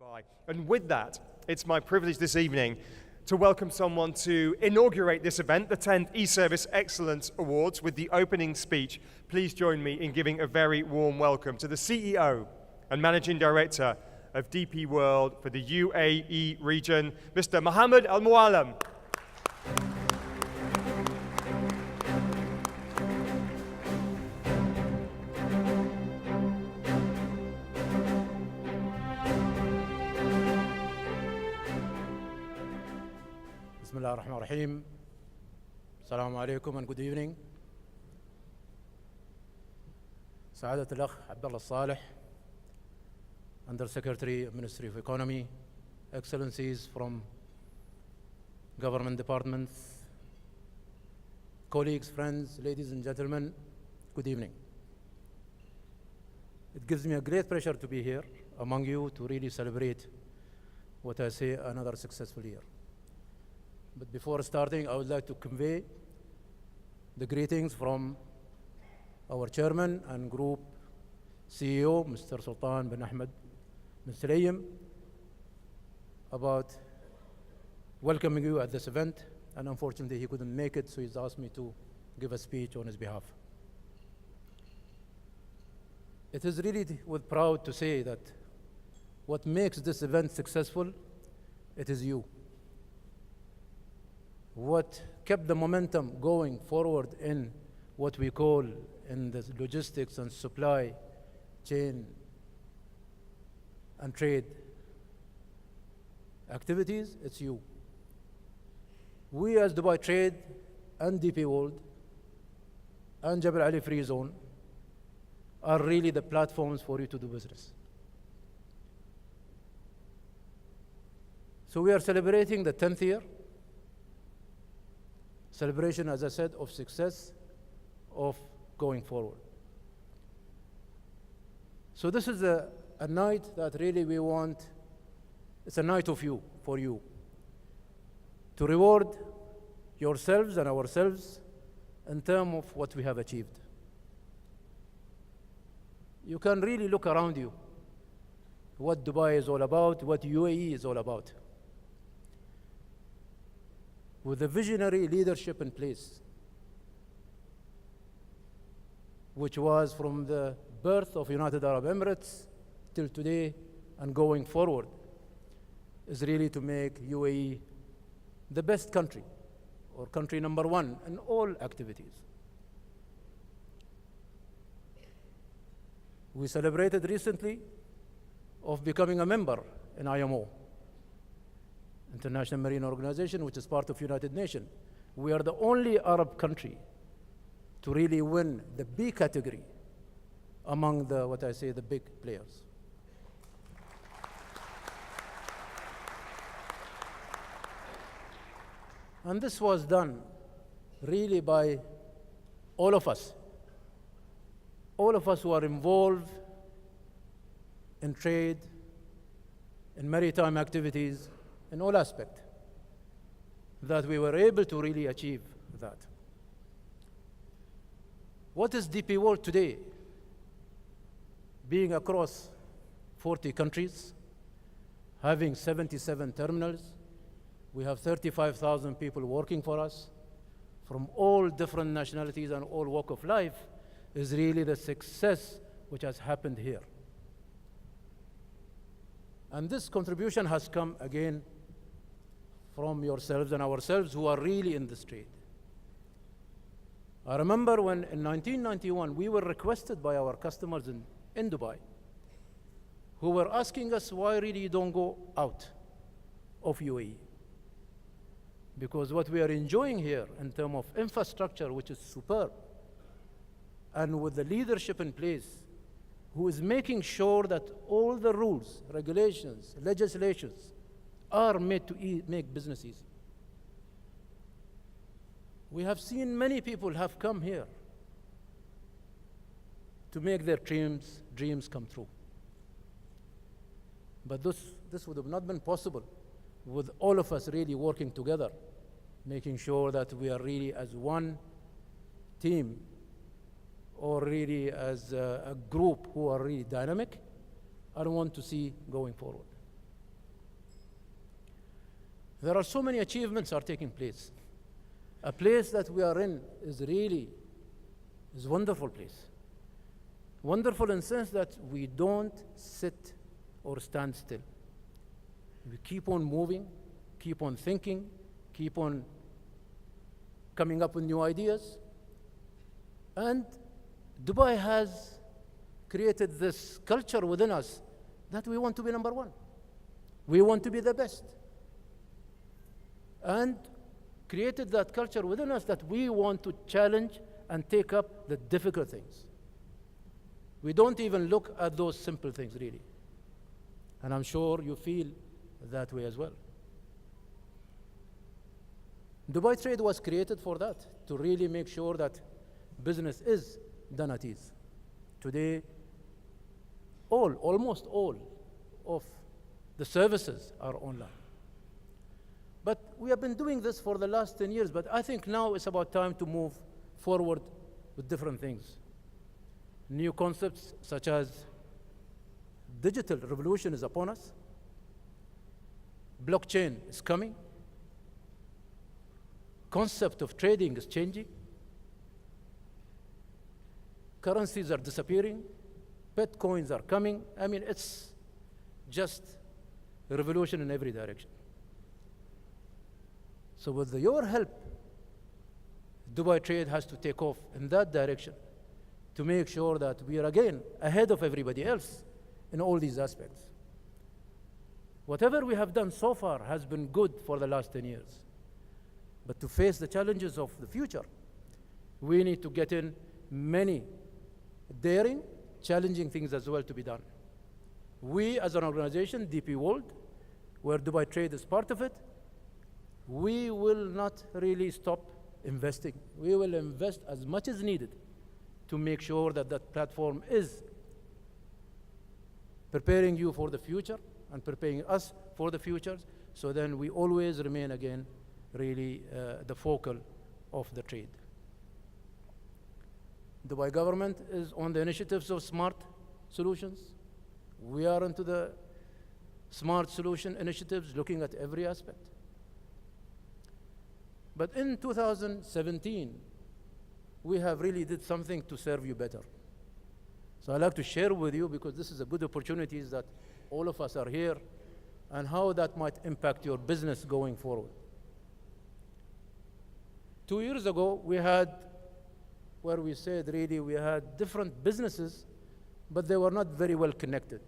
Dubai. And with that, it's my privilege this evening to welcome someone to inaugurate this event, the 10th E-Service Excellence Awards, with the opening speech. Please join me in giving a very warm welcome to the CEO and Managing Director of DP World for the UAE region, Mr. Mohammed Al Muallem. بسم الله الرحمن الرحيم. السلام عليكم and good evening. سعادة الأخ عبد الله الصالح, Under Secretary of Ministry of Economy, Excellencies from government departments, colleagues, friends, ladies and gentlemen, good evening. It gives me a great pleasure to be here among you to really celebrate what I say another successful year. But before starting, I would like to convey the greetings from our chairman and group CEO, Mr. Sultan bin Ahmed bin Sulayem, about welcoming you at this event. And unfortunately, he couldn't make it, so he's asked me to give a speech on his behalf. It is really with proud to say that what makes this event successful, it is you. What kept the momentum going forward in what we call in the logistics and supply chain and trade activities, it's you. We as Dubai Trade and DP World and Jebel Ali Free Zone are really the platforms for you to do business. So we are celebrating the 10th year. Celebration, as I said, of success, of going forward. So this is a night that really we want, it's a night of you, for you, to reward yourselves and ourselves in terms of what we have achieved. You can really look around you, what Dubai is all about, what UAE is all about. With the visionary leadership in place, which was from the birth of United Arab Emirates till today and going forward, is really to make UAE the best country, or country number one in all activities. We celebrated recently of becoming a member in IMO, International Marine Organization, which is part of United Nations. We are the only Arab country to really win the B category among the, what I say, the big players. And this was done really by all of us who are involved in trade, in maritime activities, in all aspects, that we were able to really achieve that. What is DP World today? Being across 40 countries, having 77 terminals, we have 35,000 people working for us from all different nationalities and all walks of life, is really the success which has happened here. And this contribution has come again from yourselves and ourselves who are really in this trade. I remember when in 1991 we were requested by our customers in Dubai, who were asking us why really you don't go out of UAE. Because what we are enjoying here in terms of infrastructure, which is superb, and with the leadership in place, who is making sure that all the rules, regulations, legislations are made to make business easy. We have seen many people have come here to make their dreams come true. But this would have not been possible with all of us really working together, making sure that we are really as one team, or really as a group who are really dynamic, I want to see going forward. There are so many achievements are taking place. A place that we are in is a wonderful place. Wonderful in the sense that we don't sit or stand still. We keep on moving, keep on thinking, keep on coming up with new ideas. And Dubai has created this culture within us that we want to be number one. We want to be the best. And created that culture within us that we want to challenge and take up the difficult things. We don't even look at those simple things, really. And I'm sure you feel that way as well. Dubai Trade was created for that, to really make sure that business is done at ease. Today, almost all of the services are online. But we have been doing this for the last 10 years, but I think now it's about time to move forward with different things. New concepts such as digital revolution is upon us. Blockchain is coming. Concept of trading is changing. Currencies are disappearing. Pet coins are coming. I mean, it's just a revolution in every direction. So with your help, Dubai Trade has to take off in that direction to make sure that we are again ahead of everybody else in all these aspects. Whatever we have done so far has been good for the last 10 years. But to face the challenges of the future, we need to get in many daring, challenging things as well to be done. We as an organization, DP World, where Dubai Trade is part of it, we will not really stop investing. We will invest as much as needed to make sure that that platform is preparing you for the future and preparing us for the future, so then we always remain again really the focal of the trade. Dubai government is on the initiatives of smart solutions. We are into the smart solution initiatives, looking at every aspect. But in 2017, we have really did something to serve you better. So I'd like to share with you, because this is a good opportunity that all of us are here, and how that might impact your business going forward. 2 years ago, we had, where we said really we had different businesses, but they were not very well connected.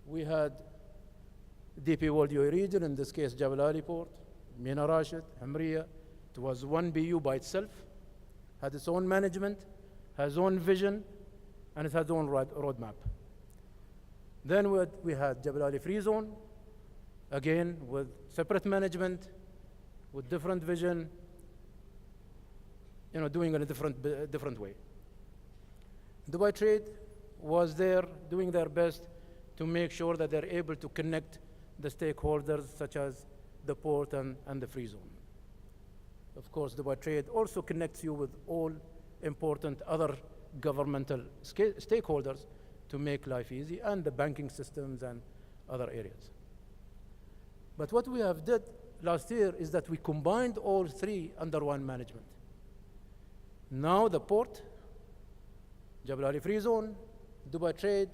We had DP World UAE region, in this case Jebel Ali Port, Mina Rashid, Hamriya. It was one BU by itself, had its own management, has own vision, and it had its own roadmap. Then we had Jebel Ali Free Zone, again with separate management, with different vision, doing it in a different way. Dubai Trade was there doing their best to make sure that they're able to connect the stakeholders such as the port and the free zone. Of course, Dubai Trade also connects you with all important other governmental stakeholders to make life easy, and the banking systems and other areas. But what we have did last year is that we combined all three under one management. Now the port, Jebel Ali Free Zone, Dubai Trade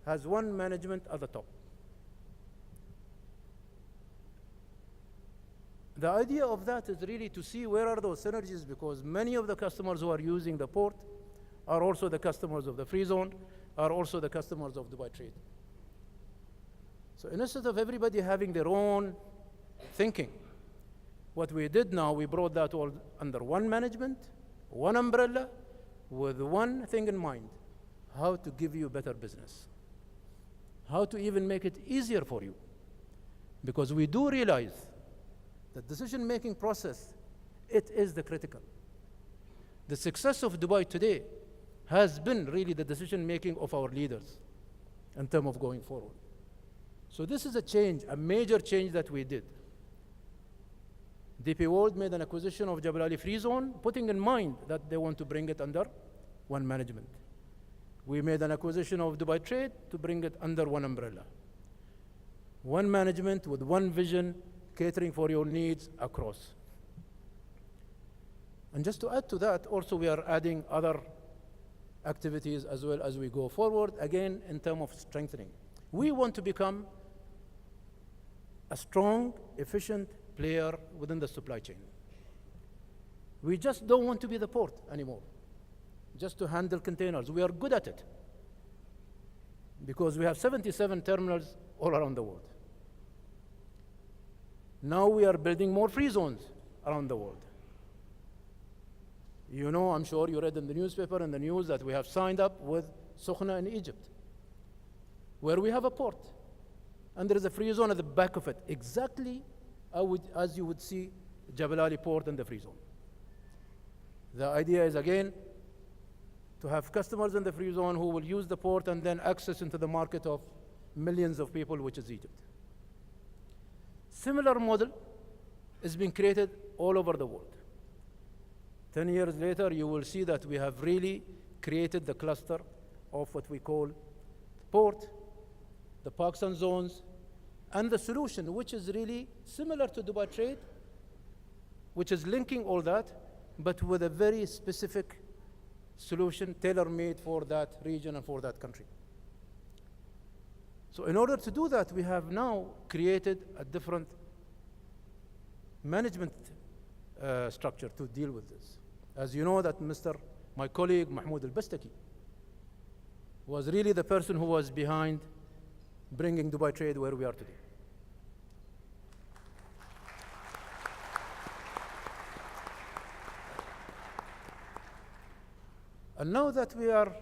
has one management at the top. The idea of that is really to see where are those synergies, because many of the customers who are using the port are also the customers of the Free Zone, are also the customers of Dubai Trade. So instead of everybody having their own thinking, what we did now, we brought that all under one management, one umbrella, with one thing in mind: how to give you better business, how to even make it easier for you. Because we do realize the decision-making process, it is the critical. The success of Dubai today has been really the decision-making of our leaders in terms of going forward. So this is a change, a major change that we did. DP World made an acquisition of Jebel Ali Free Zone, putting in mind that they want to bring it under one management. We made an acquisition of Dubai Trade to bring it under one umbrella. One management with one vision catering for your needs across. And just to add to that, also we are adding other activities as well as we go forward, again, in terms of strengthening. We want to become a strong, efficient player within the supply chain. We just don't want to be the port anymore, just to handle containers. We are good at it because we have 77 terminals all around the world. Now we are building more free zones around the world. You know, I'm sure you read in the newspaper and the news that we have signed up with Sokhna in Egypt, where we have a port. And there is a free zone at the back of it, exactly as you would see Jebel Ali port in the free zone. The idea is, again, to have customers in the free zone who will use the port and then access into the market of millions of people, which is Egypt. Similar model is being created all over the world. 10 years later, you will see that we have really created the cluster of what we call port, the parks and zones, and the solution, which is really similar to Dubai Trade, which is linking all that, but with a very specific solution tailor-made for that region and for that country. So in order to do that, we have now created a different management structure to deal with this. As you know, that my colleague Mohammed Al was really the person who was behind bringing Dubai Trade where we are today. And now that we are,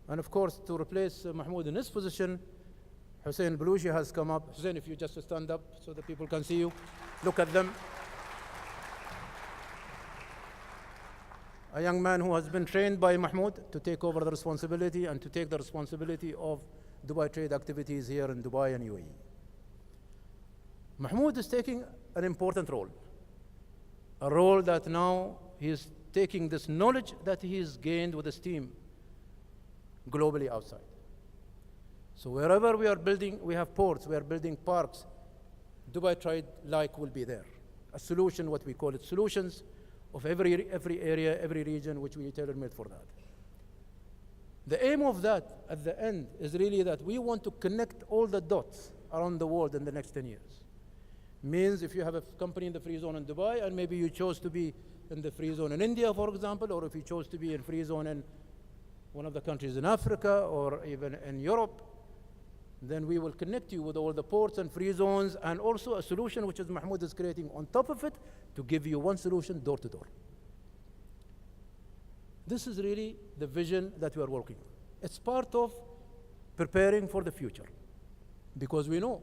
and of course to replace Mahmoud in his position, Hussein Balushi has come up. Hussein, if you just stand up so that people can see you, look at them. A young man who has been trained by Mahmoud to take over the responsibility and to take the responsibility of Dubai Trade activities here in Dubai and UAE. Mahmoud is taking an important role, a role that now he is taking this knowledge that he has gained with his team globally outside. So wherever we are building, we have ports, we are building parks, Dubai Trade will be there. A solution, what we call it, solutions of every area, every region, which we tailor-made for that. The aim of that at the end is really that we want to connect all the dots around the world in the next 10 years. Means if you have a company in the free zone in Dubai and maybe you chose to be in the free zone in India, for example, or if you chose to be in free zone in one of the countries in Africa or even in Europe, then we will connect you with all the ports and free zones and also a solution which is Mahmoud is creating on top of it to give you one solution door to door. This is really the vision that we are working on. It's part of preparing for the future because we know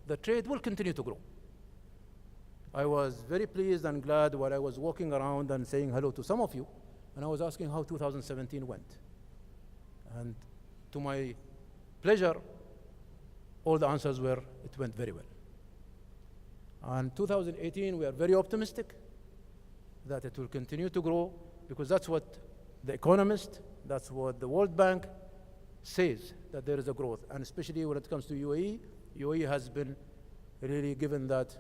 the trade will continue to grow. I was very pleased and glad while I was walking around and saying hello to some of you, and I was asking how 2017 went. And to my pleasure, all the answers were, it went very well. And 2018, we are very optimistic that it will continue to grow because that's what the economist, that's what the World Bank says, that there is a growth. And especially when it comes to UAE, UAE has been really given that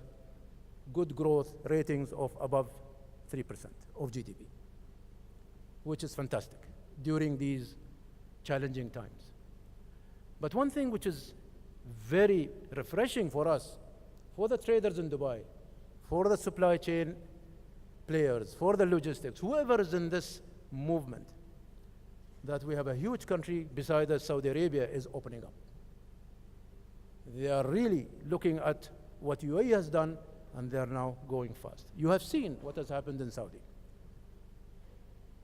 good growth ratings of above 3% of GDP, which is fantastic during these challenging times. But one thing which is very refreshing for us, for the traders in Dubai, for the supply chain players, for the logistics, whoever is in this movement, that we have a huge country beside us, Saudi Arabia, is opening up. They are really looking at what UAE has done, and they are now going fast. You have seen what has happened in Saudi.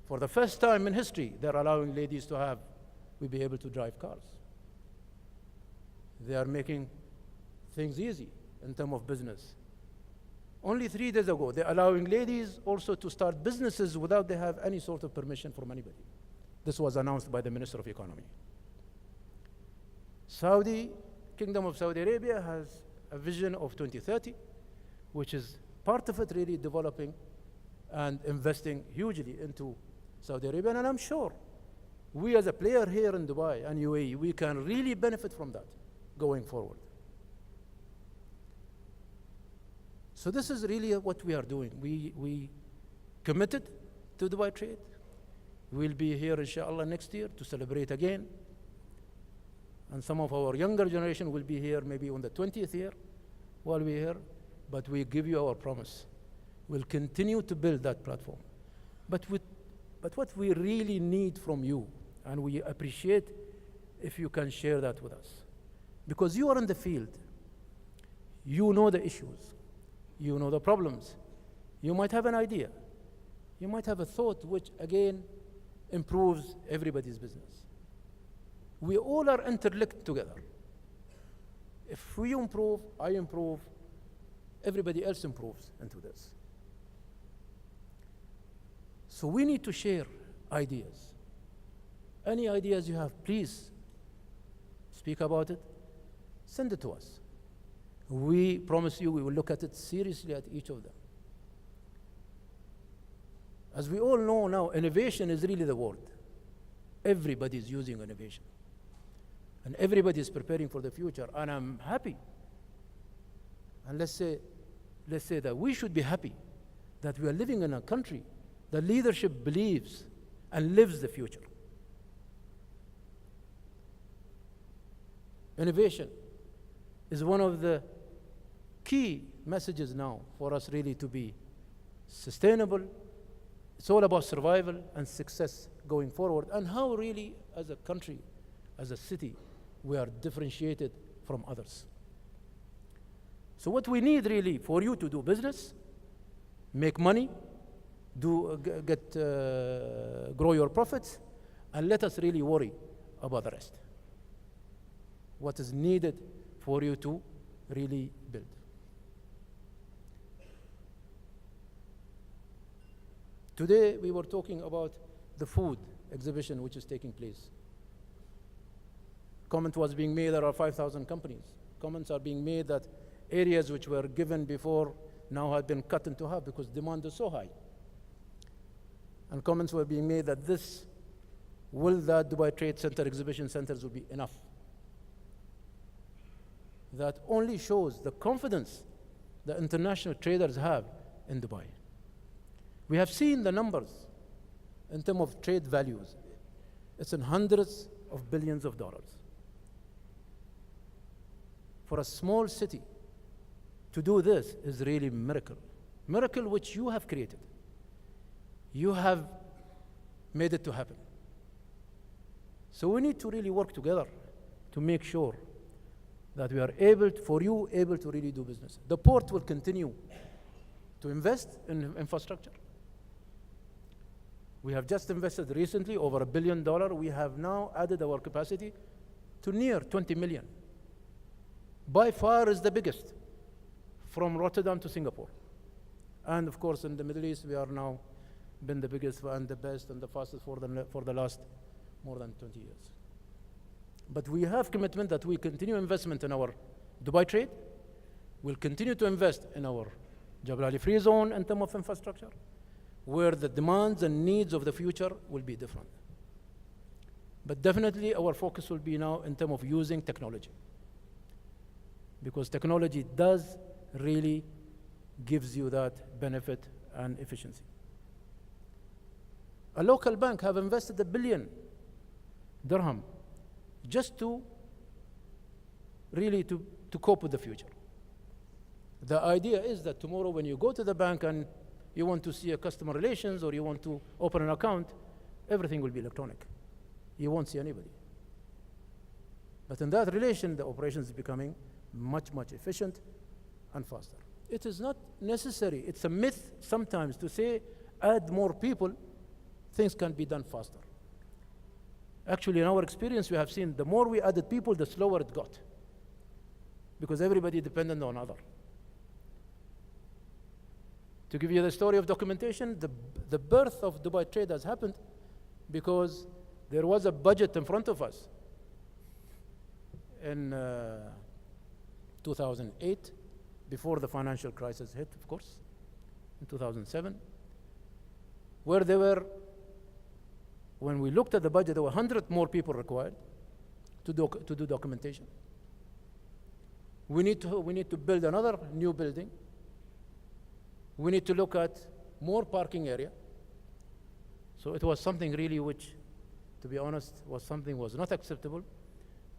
For the first time in history, they're allowing ladies to be able to drive cars. They are making things easy in terms of business. Only 3 days ago, they're allowing ladies also to start businesses without they have any sort of permission from anybody. This was announced by the Minister of Economy. Kingdom of Saudi Arabia has a vision of 2030, which is part of it really developing and investing hugely into Saudi Arabia. And I'm sure we as a player here in Dubai and UAE, we can really benefit from that going forward. So this is really what we are doing. We committed to Dubai Trade. We'll be here, inshallah, next year to celebrate again. And some of our younger generation will be here maybe on the 20th year while we're here. But we give you our promise. We'll continue to build that platform. But what we really need from you, and we appreciate if you can share that with us, because you are in the field, you know the issues, you know the problems, you might have an idea, you might have a thought which again improves everybody's business. We all are interlinked together. If we improve, I improve, everybody else improves into this. So we need to share ideas. Any ideas you have, please speak about it, send it to us. We promise you we will look at it seriously at each of them. As we all know now, innovation is really the word. Everybody is using innovation. And everybody is preparing for the future, and I'm happy. And let's say that we should be happy that we are living in a country that leadership believes and lives the future. Innovation is one of the key messages now for us really to be sustainable. It's all about survival and success going forward, and how really as a country, as a city, we are differentiated from others. So what we need really for you to do business, make money, grow your profits, and let us really worry about the rest. What is needed for you to really build. Today we were talking about the food exhibition which is taking place. Comment was being made there are 5,000 companies. Comments are being made that areas which were given before now have been cut into half because demand is so high. And comments were being made that that Dubai Trade Center exhibition centers will be enough. That only shows the confidence the international traders have in Dubai. We have seen the numbers in terms of trade values. It's in hundreds of billions of dollars. For a small city to do this is really a miracle. Miracle which you have created. You have made it to happen. So we need to really work together to make sure that we are able to really do business. The port will continue to invest in infrastructure. We have just invested recently over $1 billion. We have now added our capacity to near 20 million. By far is the biggest from Rotterdam to Singapore. And of course in the Middle East we are now been the biggest and the best and the fastest for the last more than 20 years. But we have commitment that we continue investment in our Dubai Trade. We'll continue to invest in our Jebel Ali Free Zone in terms of infrastructure, where the demands and needs of the future will be different. But definitely our focus will be now in terms of using technology. Because technology does really gives you that benefit and efficiency. A local bank have invested $1 billion just to really to cope with the future. The idea is that tomorrow when you go to the bank and you want to see a customer relations or you want to open an account, everything will be electronic. You won't see anybody. But in that relation, the operation is becoming much, much efficient and faster. It is not necessary. It's a myth sometimes to say, add more people, things can be done faster. Actually, in our experience, we have seen the more we added people, the slower it got. Because everybody depended on other. To give you the story of documentation, the birth of Dubai Trade has happened because there was a budget in front of us in 2008, before the financial crisis hit, of course, in 2007, where there were, when we looked at the budget, there were 100 more people required to do documentation. We need to build another new building We need to look at more parking area. So it was something really which, to be honest, was not acceptable.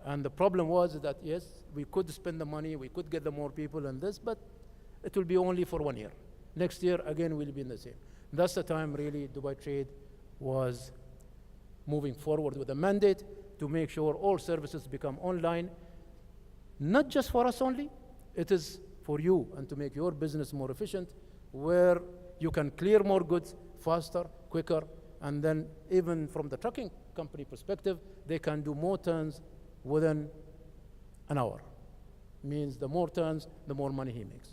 And the problem was that, yes, we could spend the money, we could get the more people and this, but it will be only for 1 year. Next year, again, we'll be in the same. That's the time, really, Dubai Trade was moving forward with a mandate to make sure all services become online, not just for us only, it is for you and to make your business more efficient, where you can clear more goods faster, quicker, and then even from the trucking company perspective, they can do more turns within an hour. Means the more turns, the more money he makes.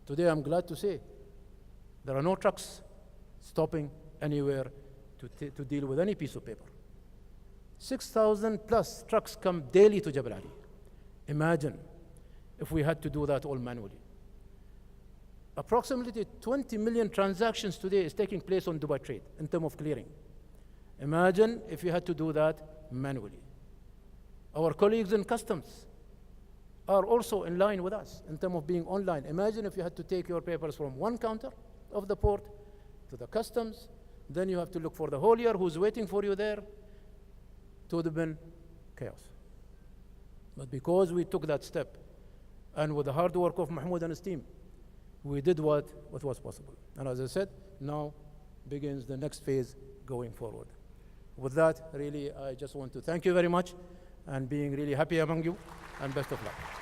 Today, I'm glad to say there are no trucks stopping anywhere to deal with any piece of paper. 6,000 plus trucks come daily to Jebel Ali. Imagine if we had to do that all manually. Approximately 20 million transactions today is taking place on Dubai Trade in terms of clearing. Imagine if you had to do that manually. Our colleagues in customs are also in line with us in terms of being online. Imagine if you had to take your papers from one counter of the port to the customs, then you have to look for the haulier who's waiting for you there. It would have been chaos. But because we took that step, and with the hard work of Mahmoud and his team, we did what was possible. And as I said, now begins the next phase going forward. With that, really, I just want to thank you very much and being really happy among you, and best of luck.